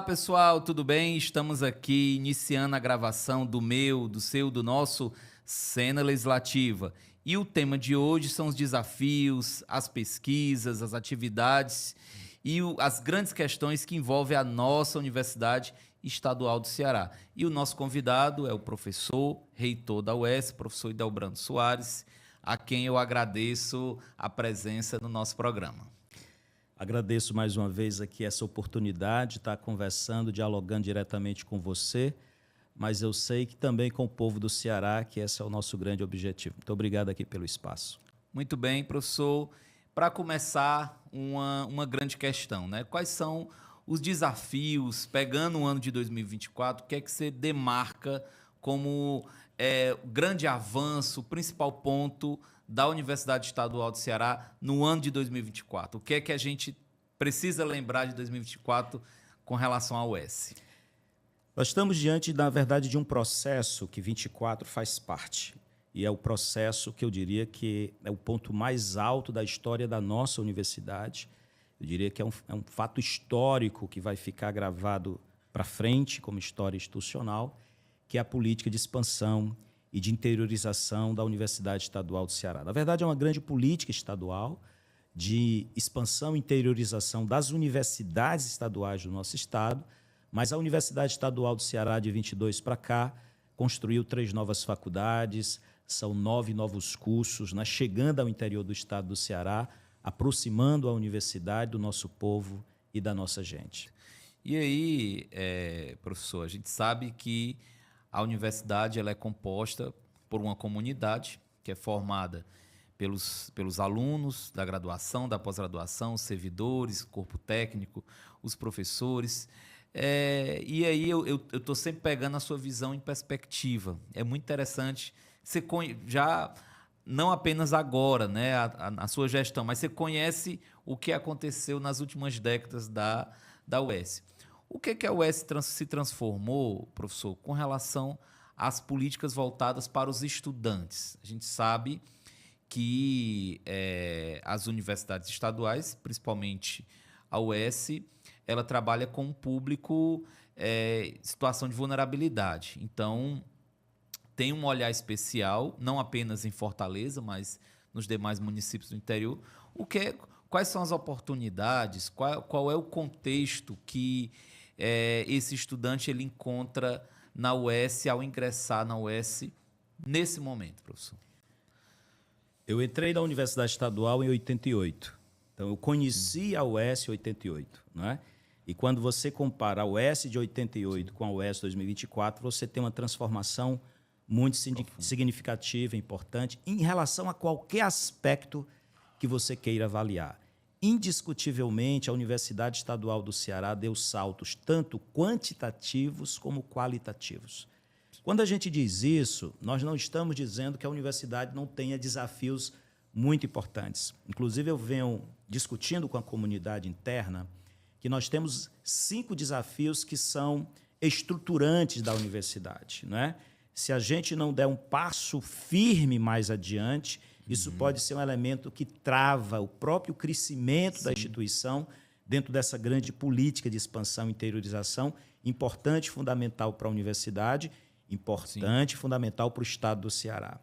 pessoal, tudo bem? Estamos aqui iniciando a gravação do meu, do seu, do nosso Cena Legislativa. E o tema de hoje são os desafios, as pesquisas, as atividades e as grandes questões que envolvem a nossa Universidade Estadual do Ceará. E o nosso convidado é o professor, reitor da UES, professor Idelbrando Soares, a quem eu agradeço a presença no nosso programa. Agradeço mais uma vez aqui essa oportunidade de estar conversando, dialogando diretamente com você, mas eu sei que também com o povo do Ceará, que esse é o nosso grande objetivo. Muito obrigado aqui pelo espaço. Muito bem, professor. Para começar, uma grande questão, né? Quais são os desafios, pegando o ano de 2024, o que é que você demarca como o grande avanço, o principal ponto da Universidade Estadual do Ceará no ano de 2024? O que é que a gente precisa lembrar de 2024 com relação à UES? Nós estamos diante, na verdade, de um processo que 24 faz parte. E é o processo que eu diria que é o ponto mais alto da história da nossa universidade. Eu diria que é um fato histórico que vai ficar gravado para frente como história institucional, que é a política de expansão e de interiorização da Universidade Estadual do Ceará. Na verdade, é uma grande política estadual de expansão e interiorização das universidades estaduais do nosso estado, mas a Universidade Estadual do Ceará, de 22 para cá, construiu 3 novas faculdades, são 9 novos cursos, né, chegando ao interior do estado do Ceará, aproximando a universidade do nosso povo e da nossa gente. E aí, professor, a gente sabe que a universidade ela é composta por uma comunidade que é formada pelos alunos da graduação, da pós-graduação, os servidores, corpo técnico, os professores. E aí eu estou sempre pegando a sua visão em perspectiva. É muito interessante. Você já, não apenas agora, né, a sua gestão, mas você conhece o que aconteceu nas últimas décadas da UES. O que a UES se transformou, professor, com relação às políticas voltadas para os estudantes? A gente sabe que as universidades estaduais, principalmente a UES, ela trabalha com um público em situação de vulnerabilidade. Então, tem um olhar especial, não apenas em Fortaleza, mas nos demais municípios do interior. Quais são as oportunidades, qual é o contexto que esse estudante ele encontra na UES ao ingressar na UES nesse momento, professor? Eu entrei na Universidade Estadual em 88. Então, eu conheci a UES em 88, não é? E quando você compara a UES de 88 com a UES 2024, você tem uma transformação muito significativa, importante, em relação a qualquer aspecto que você queira avaliar. Indiscutivelmente, a Universidade Estadual do Ceará deu saltos tanto quantitativos como qualitativos. Quando a gente diz isso, nós não estamos dizendo que a universidade não tenha desafios muito importantes. Inclusive, eu venho discutindo com a comunidade interna que nós temos 5 desafios que são estruturantes da universidade, não é? Se a gente não der um passo firme mais adiante, isso pode ser um elemento que trava o próprio crescimento da instituição dentro dessa grande política de expansão e interiorização, importante e fundamental para a universidade, importante e fundamental para o estado do Ceará.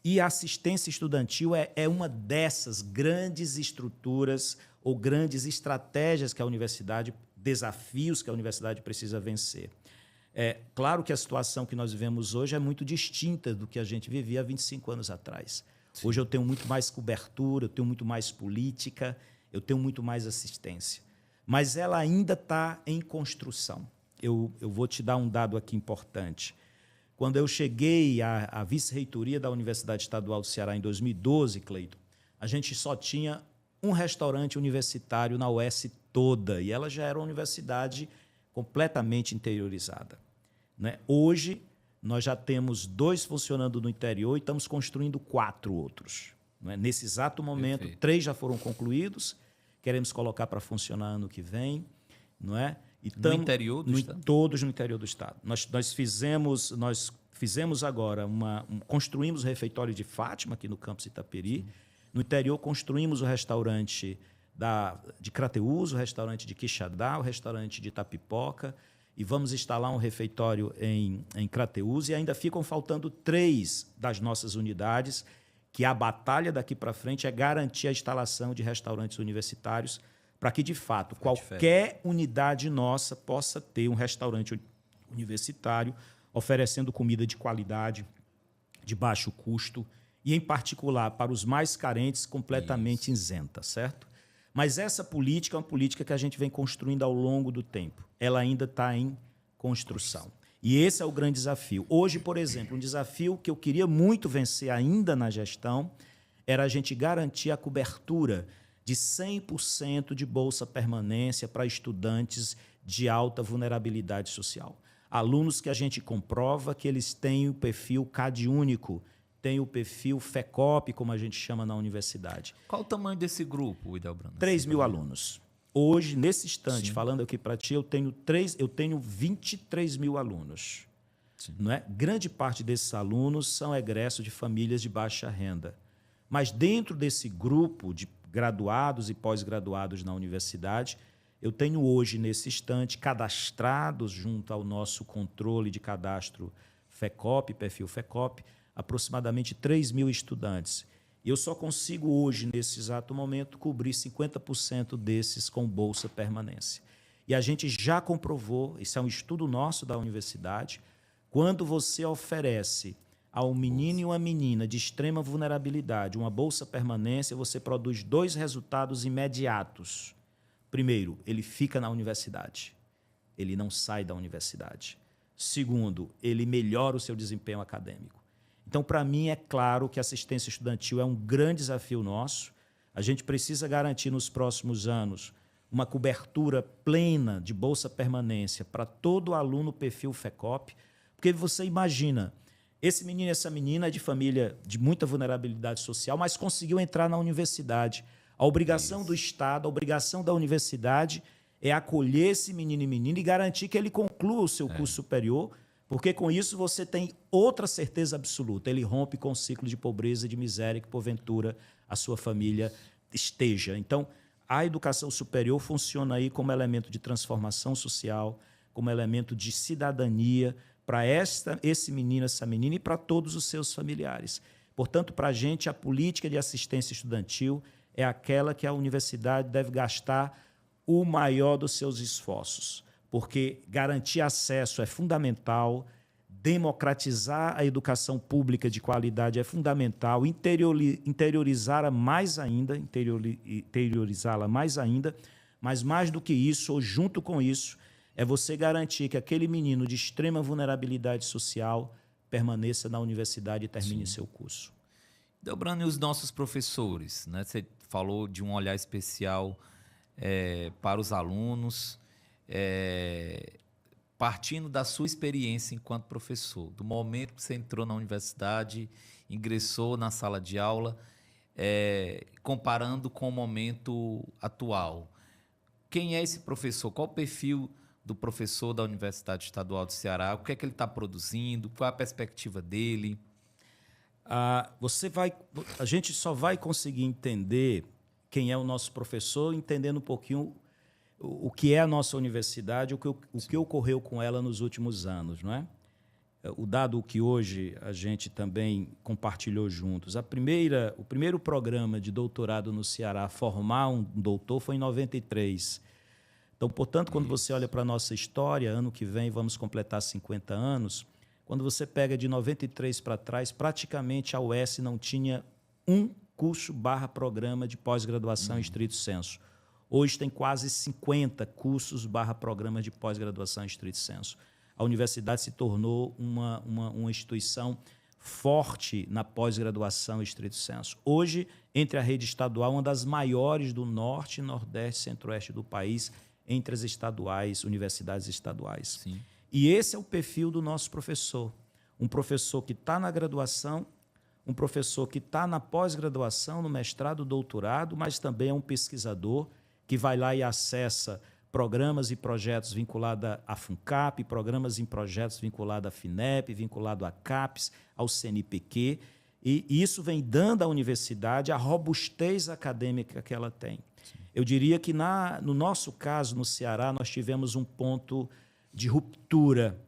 E a assistência estudantil é uma dessas grandes estruturas ou grandes estratégias que a universidade, desafios que a universidade precisa vencer. É claro que a situação que nós vivemos hoje é muito distinta do que a gente vivia há 25 anos atrás. Sim. Hoje eu tenho muito mais cobertura, eu tenho muito mais política, eu tenho muito mais assistência. Mas ela ainda está em construção. Eu vou te dar um dado aqui importante. Quando eu cheguei à vice-reitoria da Universidade Estadual do Ceará em 2012, Cleiton, a gente só tinha um restaurante universitário na UES toda, e ela já era uma universidade completamente interiorizada, né? Hoje, nós já temos 2 funcionando no interior e estamos construindo 4 outros. Não é? Nesse exato momento, perfeito, 3 já foram concluídos, queremos colocar para funcionar ano que vem. Não é? E no interior do estado? Todos no interior do estado. Nós fizemos agora, construímos o refeitório de Fátima, aqui no campus Itaperi. Sim. No interior, construímos o restaurante de Crateús, o restaurante de Quixadá, o restaurante de Itapipoca, e vamos instalar um refeitório em Crateús, e ainda ficam faltando 3 das nossas unidades, que a batalha daqui para frente é garantir a instalação de restaurantes universitários, para que, de fato, qualquer unidade nossa possa ter um restaurante universitário oferecendo comida de qualidade, de baixo custo, e, em particular, para os mais carentes, completamente isenta, certo? Mas essa política é uma política que a gente vem construindo ao longo do tempo. Ela ainda está em construção. E esse é o grande desafio. Hoje, por exemplo, um desafio que eu queria muito vencer ainda na gestão era a gente garantir a cobertura de 100% de bolsa permanência para estudantes de alta vulnerabilidade social. Alunos que a gente comprova que eles têm o perfil CAD único, tem o perfil FECOP, como a gente chama na universidade. Qual o tamanho desse grupo, Idelbrando? 3.000 alunos. Hoje, nesse instante, falando aqui para ti, eu tenho 23 mil alunos. Não é? Grande parte desses alunos são egressos de famílias de baixa renda. Mas dentro desse grupo de graduados e pós-graduados na universidade, eu tenho hoje, nesse instante, cadastrados junto ao nosso controle de cadastro FECOP, perfil FECOP, aproximadamente 3.000 estudantes. E eu só consigo hoje, nesse exato momento, cobrir 50% desses com bolsa permanência. E a gente já comprovou, isso é um estudo nosso da universidade, quando você oferece ao menino e uma menina de extrema vulnerabilidade uma bolsa permanência, você produz 2 resultados imediatos. Primeiro, ele fica na universidade. Ele não sai da universidade. Segundo, ele melhora o seu desempenho acadêmico. Então, para mim, é claro que a assistência estudantil é um grande desafio nosso. A gente precisa garantir nos próximos anos uma cobertura plena de bolsa permanência para todo aluno perfil FECOP, porque você imagina, esse menino e essa menina é de família de muita vulnerabilidade social, mas conseguiu entrar na universidade. A obrigação do Estado, a obrigação da universidade é acolher esse menino e menina e garantir que ele conclua o seu curso superior, porque com isso você tem outra certeza absoluta. Ele rompe com o ciclo de pobreza e de miséria que, porventura, a sua família esteja. Então, a educação superior funciona aí como elemento de transformação social, como elemento de cidadania para esse menino, essa menina e para todos os seus familiares. Portanto, para a gente, a política de assistência estudantil é aquela que a universidade deve gastar o maior dos seus esforços, porque garantir acesso é fundamental, democratizar a educação pública de qualidade é fundamental, interiorizá-la mais ainda, mas mais do que isso, ou junto com isso, é você garantir que aquele menino de extrema vulnerabilidade social permaneça na universidade e termine seu curso. Idelbrando, e os nossos professores, né? Você falou de um olhar especial para os alunos, partindo da sua experiência enquanto professor, do momento que você entrou na universidade, ingressou na sala de aula, comparando com o momento atual. Quem é esse professor? Qual o perfil do professor da Universidade Estadual do Ceará? O que é que ele está produzindo? Qual é a perspectiva dele? A gente só vai conseguir entender quem é o nosso professor entendendo um pouquinho o que é a nossa universidade, o que ocorreu com ela nos últimos anos, não é? O dado que hoje a gente também compartilhou juntos. O primeiro programa de doutorado no Ceará a formar um doutor foi em 93. Então, portanto, quando você olha para a nossa história, ano que vem vamos completar 50 anos, quando você pega de 93 para trás, praticamente a UES não tinha um curso/programa de pós-graduação em estrito sensu. Hoje tem quase 50 cursos/programas de pós-graduação em estrito sensu. A universidade se tornou uma instituição forte na pós-graduação em estrito sensu. Hoje, entre a rede estadual, uma das maiores do norte, nordeste, centro-oeste do país, entre as estaduais, universidades estaduais. Sim. E esse é o perfil do nosso professor. Um professor que está na graduação, um professor que está na pós-graduação, no mestrado, doutorado, mas também é um pesquisador que vai lá e acessa programas e projetos vinculados à FUNCAP, programas e projetos vinculados à FINEP, vinculados à CAPES, ao CNPq, e isso vem dando à universidade a robustez acadêmica que ela tem. Sim. Eu diria que no nosso caso, no Ceará, nós tivemos um ponto de ruptura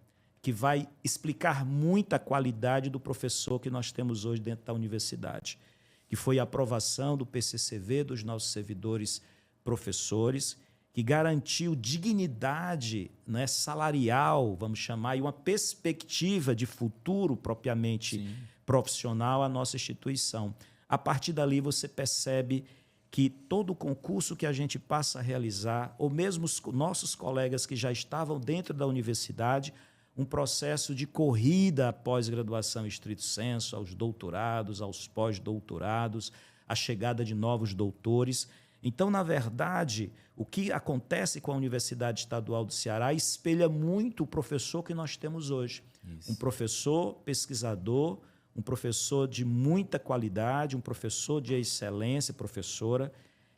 que vai explicar muito a qualidade do professor que nós temos hoje dentro da universidade, que foi a aprovação do PCCV dos nossos servidores professores, que garantiu dignidade, né, salarial, vamos chamar, e uma perspectiva de futuro propriamente Sim. profissional à nossa instituição. A partir dali você percebe que todo concurso que a gente passa a realizar, ou mesmo os nossos colegas que já estavam dentro da universidade, um processo de corrida à pós-graduação estrito sensu, aos doutorados, aos pós-doutorados, a chegada de novos doutores. Então, na verdade, o que acontece com a Universidade Estadual do Ceará espelha muito o professor que nós temos hoje. Isso. Um professor pesquisador, um professor de muita qualidade, um professor de excelência, professora,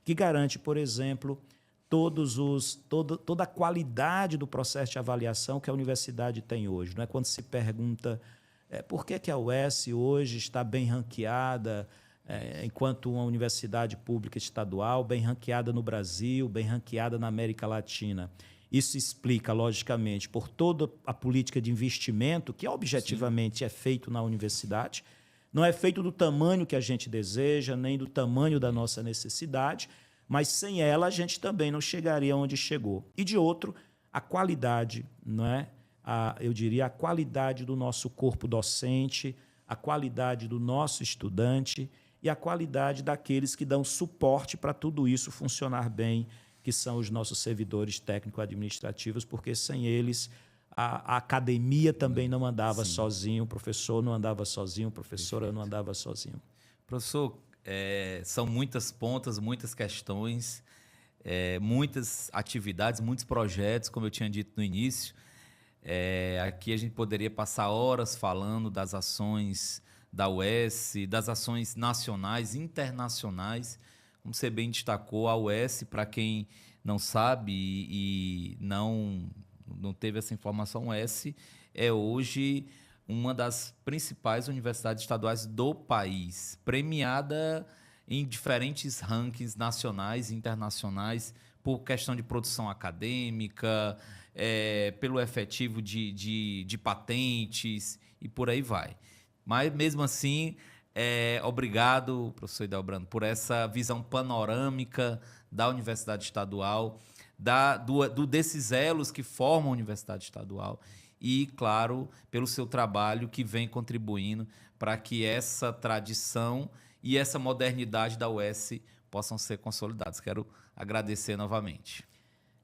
que garante, por exemplo, toda a qualidade do processo de avaliação que a universidade tem hoje. Não é? Quando se pergunta por que a UES hoje está bem ranqueada, enquanto uma universidade pública estadual, bem ranqueada no Brasil, bem ranqueada na América Latina. Isso explica, logicamente, por toda a política de investimento que objetivamente é feito na universidade. Não é feito do tamanho que a gente deseja, nem do tamanho da nossa necessidade, mas sem ela a gente também não chegaria onde chegou. E de outro, a qualidade, não é? Eu diria a qualidade do nosso corpo docente, a qualidade do nosso estudante e a qualidade daqueles que dão suporte para tudo isso funcionar bem, que são os nossos servidores técnico-administrativos, porque sem eles a academia também não andava sozinho, o professor não andava sozinho, a professora não andava sozinho. Professor, são muitas pontas, muitas questões, muitas atividades, muitos projetos, como eu tinha dito no início. Aqui a gente poderia passar horas falando das ações da UES, das ações nacionais, internacionais. Como você bem destacou, a UES, para quem não sabe e não teve essa informação, a UES é hoje uma das principais universidades estaduais do país, premiada em diferentes rankings nacionais e internacionais por questão de produção acadêmica, pelo efetivo de patentes e por aí vai. Mas, mesmo assim, obrigado, professor Idelbrando, por essa visão panorâmica da Universidade Estadual, desses elos que formam a Universidade Estadual e, claro, pelo seu trabalho que vem contribuindo para que essa tradição e essa modernidade da UES possam ser consolidadas. Quero agradecer novamente.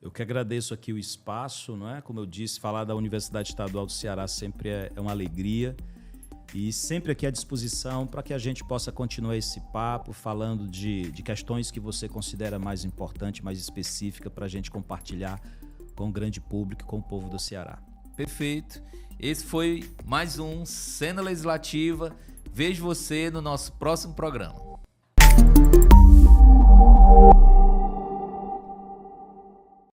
Eu que agradeço aqui o espaço, não é? Como eu disse, falar da Universidade Estadual do Ceará sempre é uma alegria. E sempre aqui à disposição para que a gente possa continuar esse papo falando de questões que você considera mais importante, mais específica, para a gente compartilhar com o grande público, com o povo do Ceará. Perfeito. Esse foi mais um Cena Legislativa. Vejo você no nosso próximo programa.